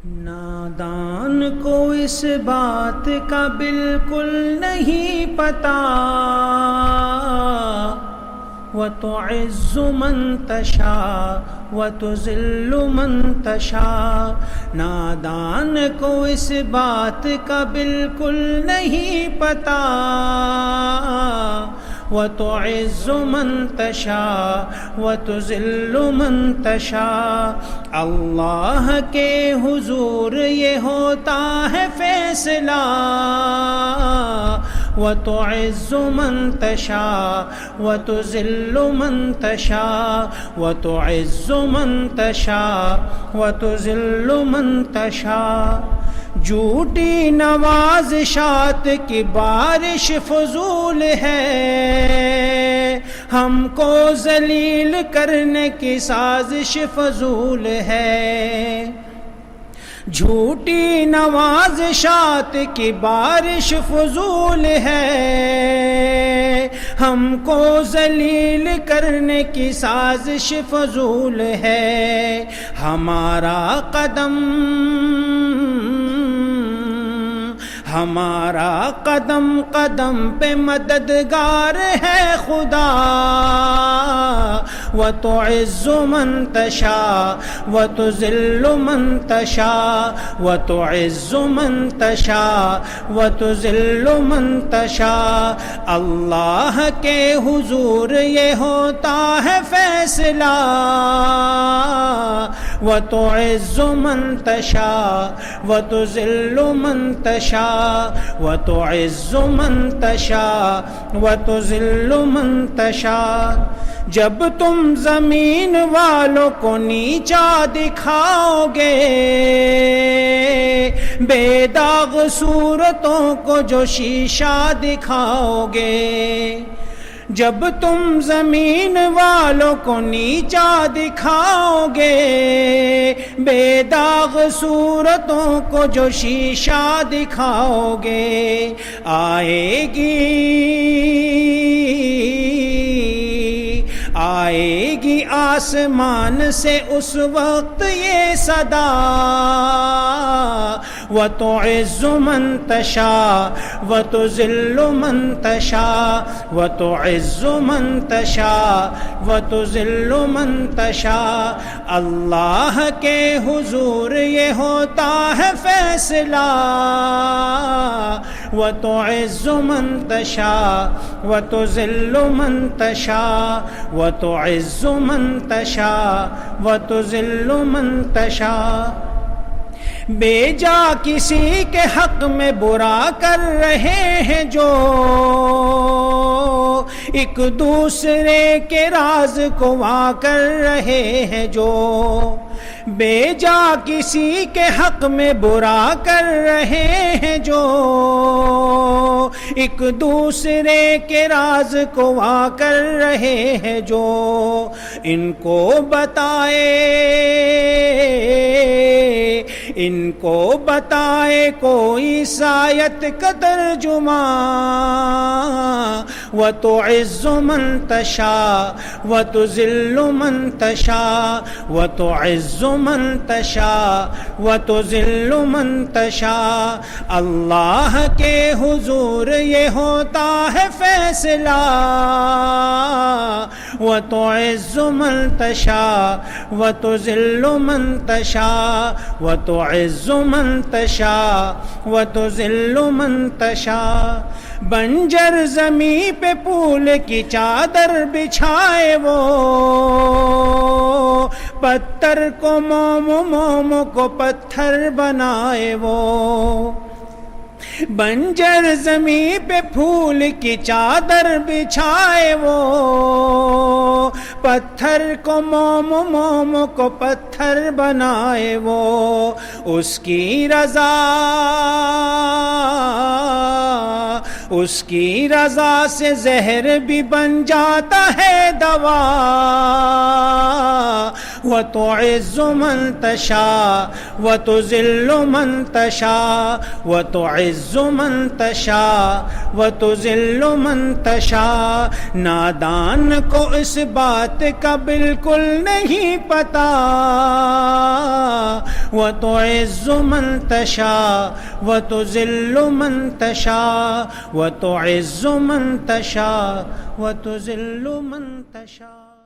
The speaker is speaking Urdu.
نادان کو اس بات کا بالکل نہیں پتہ، وَتُعِزُّ مَن تَشَاءُ وَتُذِلُّ مَن تَشَاءُ۔ نادان کو اس بات کا بالکل نہیں پتہ، وَتُعِزُّ مَن تَشَاءُ وَتُذِلُّ مَن تَشَاءُ۔ اللہ کے حضور یہ ہوتا ہے فیصلہ، وَتُعِزُّ مَن تَشَاءُ وَتُذِلُّ مَن تَشَاءُ، وَتُعِزُّ مَن تَشَاءُ وَتُذِلُّ مَن تَشَاءُ۔ جھوٹی نوازشات کی بارش فضول ہے، ہم کو ذلیل کرنے کی سازش فضول ہے۔ جھوٹی نوازشات کی بارش فضول ہے، ہم کو ذلیل کرنے کی سازش فضول ہے۔ ہمارا قدم قدم پہ مددگار ہے خدا، وَتُعِزُّ مَن تَشَاءُ وَتُذِلُّ مَن تَشَاءُ، وَتُعِزُّ مَن تَشَاءُ وَتُذِلُّ مَن تَشَاءُ۔ اللہ کے حضور یہ ہوتا ہے فیصلہ، وَتُعِزُّ مَن تَشَاءُ وَتُذِلُّ مَن تَشَاءُ، وَتُعِزُّ مَن تَشَاءُ وَتُذِلُّ مَن تَشَاءُ۔ جب تم زمین والوں کو نیچا دکھاؤ گے، بے داغ صورتوں کو جو شیشہ دکھاؤ گے، جب تم زمین والوں کو نیچا دکھاؤ گے، بے داغ صورتوں کو جو شیشہ دکھاؤ گے، آئے گی آسمان سے اس وقت یہ صدا، وَتُعِزُّ مَن تَشَاءُ وَتُذِلُّ مَن تَشَاءُ، وَتُعِزُّ مَن تَشَاءُ وَتُذِلُّ مَن تَشَاءُ۔ اللہ کے حضور یہ ہوتا ہے فیصلہ، وَتُعِزُّ مَن تَشَاءُ وَتُذِلُّ مَن تَشَاءُ، وَتُعِزُّ مَن تَشَاءُ وَتُذِلُّ مَن تَشَاءُ۔ بے جا کسی کے حق میں برا کر رہے ہیں جو، ایک دوسرے کے راز کو وا کر رہے ہیں جو، بے جا کسی کے حق میں برا کر رہے ہیں جو، ایک دوسرے کے راز کو وا کر رہے ہیں جو، ان کو بتائے کوئی سایت کا ترجمہ، وَتُعِزُّ مَن تَشَاءُ وَتُذِلُّ مَن تَشَاءُ، وَتُعِزُّ مَن تَشَاءُ وَتُذِلُّ مَن تَشَاءُ۔ اللہ کے حضور یہ ہوتا ہے فیصلہ، وَتُعِزُّ مَن تَشَاءُ وَتُذِلُّ مَن تَشَاءُ، وَتُعِزُّ مَن تَشَاءُ وَتُذِلُّ مَن تَشَاءُ۔ بنجر زمیں پہ پھول کی چادر بچھائے وہ، پتھر کو موم کو پتھر بنائے وہ، بنجر زمیں پہ پھول کی چادر بچھائے وہ، پتھر کو موم کو پتھر بنائے وہ، اس کی رضا سے زہر بھی بن جاتا ہے دوا، وَتُعِزُّ مَن تَشَاءُ وَتُذِلُّ مَن تَشَاءُ، وَتُعِزُّ مَن تَشَاءُ وَتُذِلُّ مَن تَشَاءُ۔ نادان کو اس بات کا بالکل نہیں پتہ، وتعز من تشاء وتذل من تشاء وتعز من تشاء وتذل من تشاء.